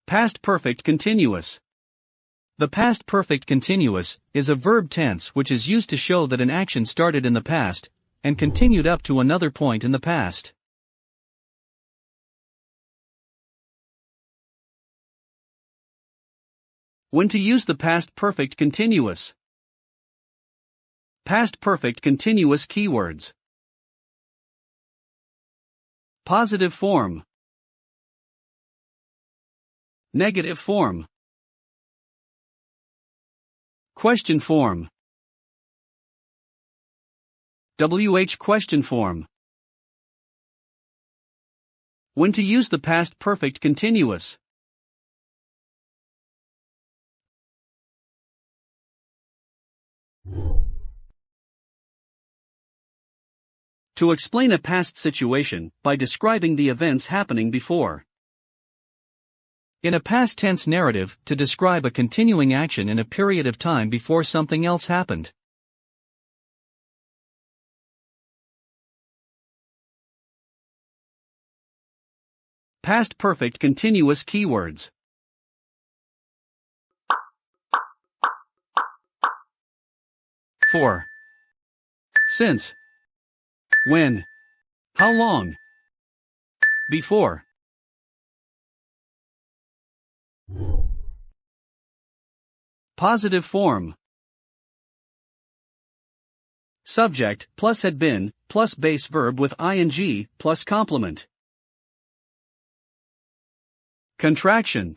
Past perfect continuous. The past perfect continuous is a verb tense which is used to show that an action started in the past and continued up to another point in the past. When to use the past perfect continuous. Past perfect continuous keywords. Positive form. Negative form. Question form. WH question form. When to use the past perfect continuous. To explain a past situation by describing the events happening before. In a past tense narrative, to describe a continuing action in a period of time before something else happened. Past perfect continuous keywords. For. Since. When. How long. Before. Positive form. Subject plus had been plus base verb with ing plus complement. Contraction.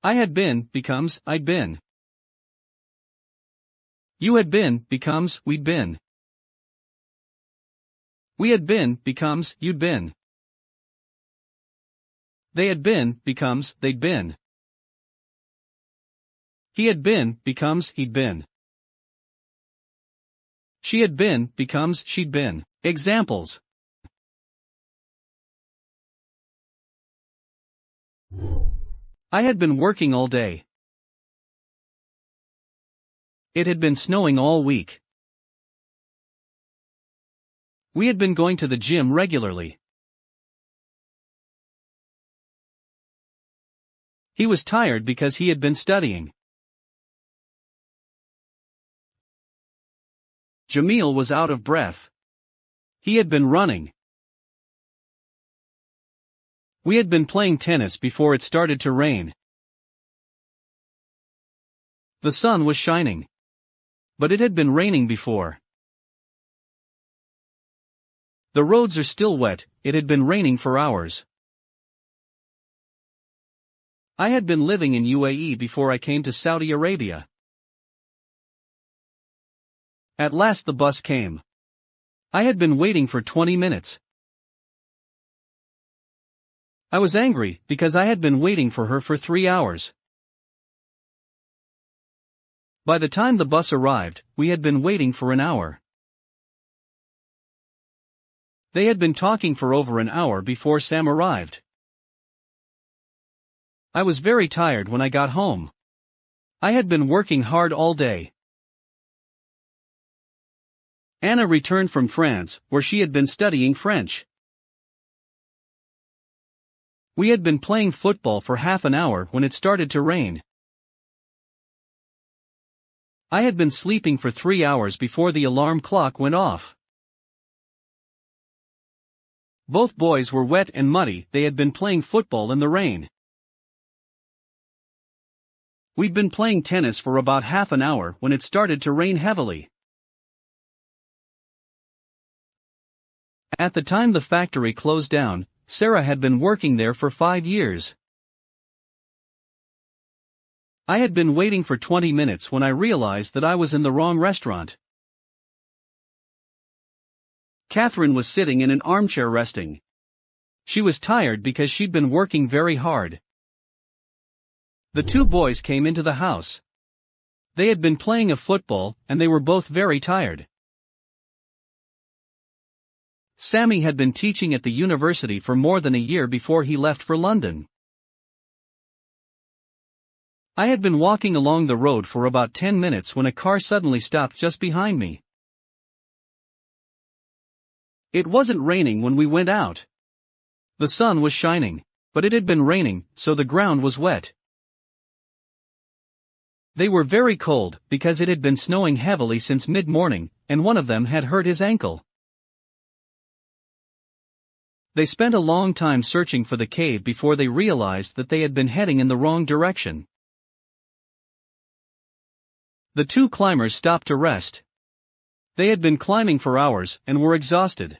I had been becomes I'd been. You had been becomes we'd been. We had been becomes you'd been. They had been becomes they'd been. He had been becomes he'd been. She had been becomes she'd been. Examples. I had been working all day. It had been snowing all week. We had been going to the gym regularly. He was tired because he had been studying. Jamil was out of breath. He had been running. We had been playing tennis before it started to rain. The sun was shining. But it had been raining before. The roads are still wet, it had been raining for hours. I had been living in UAE before I came to Saudi Arabia. At last the bus came. I had been waiting for 20 minutes. I was angry because I had been waiting for her for 3 hours. By the time the bus arrived, we had been waiting for an hour. They had been talking for over an hour before Sam arrived. I was very tired when I got home. I had been working hard all day. Anna returned from France, where she had been studying French. We had been playing football for half an hour when it started to rain. I had been sleeping for 3 hours before the alarm clock went off. Both boys were wet and muddy, they had been playing football in the rain. We'd been playing tennis for about half an hour when it started to rain heavily. At the time the factory closed down, Sarah had been working there for 5 years. I had been waiting for 20 minutes when I realized that I was in the wrong restaurant. Catherine was sitting in an armchair resting. She was tired because she'd been working very hard. The two boys came into the house. They had been playing a football, and they were both very tired. Sammy had been teaching at the university for more than a year before he left for London. I had been walking along the road for about 10 minutes when a car suddenly stopped just behind me. It wasn't raining when we went out. The sun was shining. But it had been raining, so the ground was wet. They were very cold, because it had been snowing heavily since mid-morning, and one of them had hurt his ankle. They spent a long time searching for the cave before they realized that they had been heading in the wrong direction. The two climbers stopped to rest. They had been climbing for hours and were exhausted.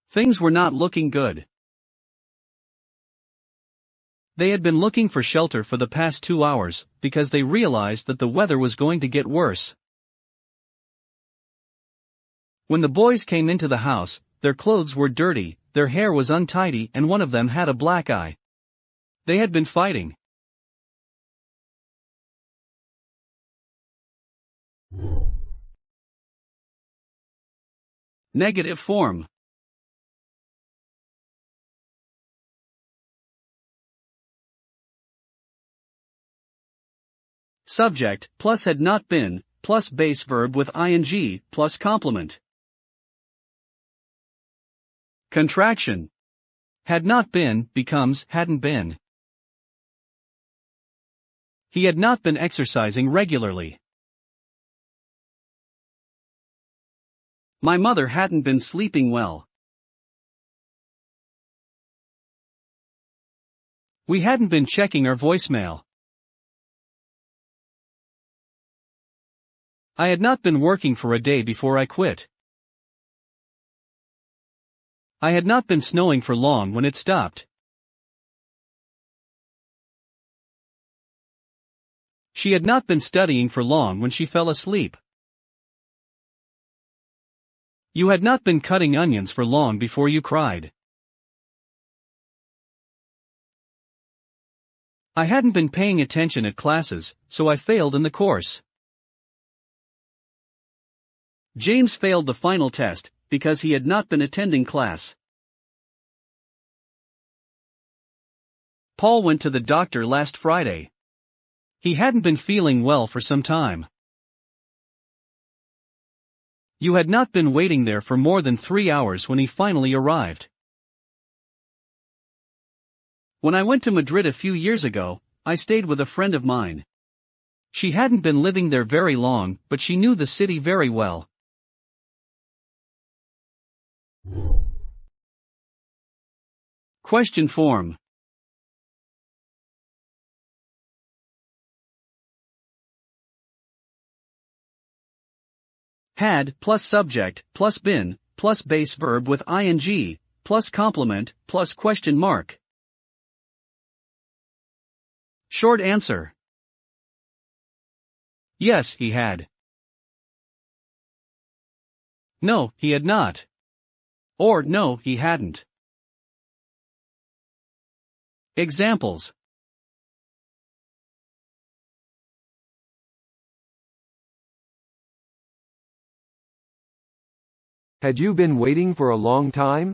Things were not looking good. They had been looking for shelter for the past 2 hours, because they realized that the weather was going to get worse. When the boys came into the house, their clothes were dirty, their hair was untidy, and one of them had a black eye. They had been fighting. Negative form. Subject, plus had not been, plus base verb with ing, plus complement. Contraction. Had not been becomes hadn't been. He had not been exercising regularly. My mother hadn't been sleeping well. We hadn't been checking our voicemail. I had not been working for a day before I quit. I had not been snowing for long when it stopped. She had not been studying for long when she fell asleep. You had not been cutting onions for long before you cried. I hadn't been paying attention at classes, so I failed in the course. James failed the final test, because he had not been attending class. Paul went to the doctor last Friday. He hadn't been feeling well for some time. You had not been waiting there for more than 3 hours when he finally arrived. When I went to Madrid a few years ago, I stayed with a friend of mine. She hadn't been living there very long, but she knew the city very well. Question form. Had, plus subject, plus been, plus base verb with ing, plus complement, plus question mark. Short answer. Yes, he had. No, he had not. Or no, he hadn't. Examples. Had you been waiting for a long time?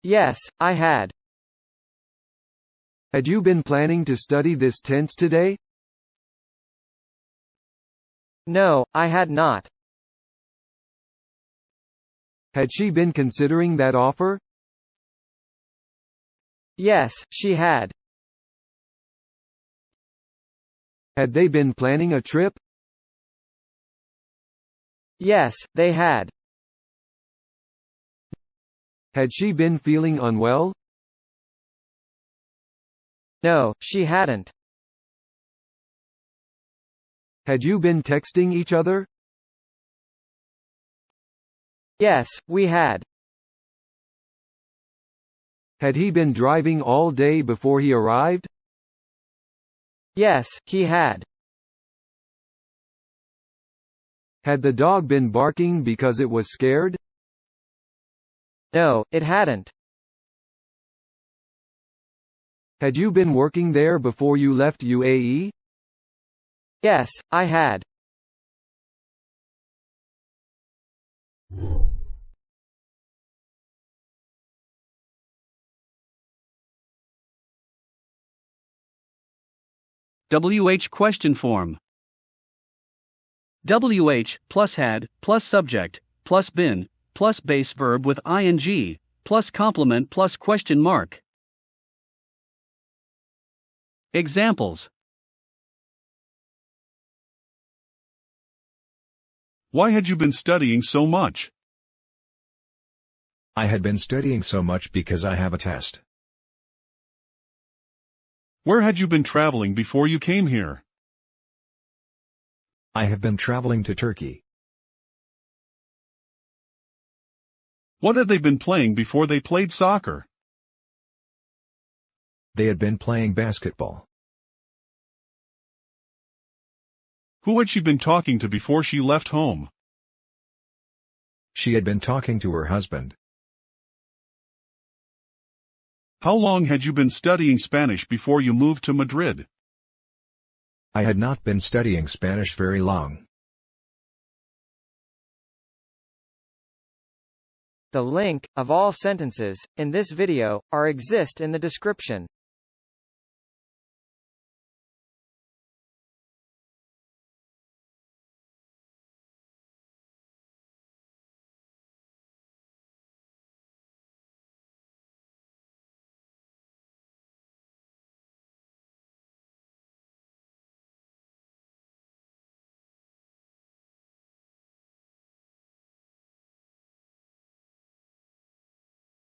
Yes, I had. Had you been planning to study this tense today? No, I had not. Had she been considering that offer? Yes, she had. Had they been planning a trip? Yes, they had. Had she been feeling unwell? No, she hadn't. Had you been texting each other? Yes, we had. Had he been driving all day before he arrived? Yes, he had. Had the dog been barking because it was scared? No, it hadn't. Had you been working there before you left UAE? Yes, I had. WH question form. WH, plus had, plus subject, plus been, plus base verb with ing, plus complement plus question mark. Examples. Why had you been studying so much? I had been studying so much because I have a test. Where had you been traveling before you came here? I have been traveling to Turkey. What had they been playing before they played soccer? They had been playing basketball. Who had she been talking to before she left home? She had been talking to her husband. How long had you been studying Spanish before you moved to Madrid? I had not been studying Spanish very long. The link of all sentences in this video exist in the description.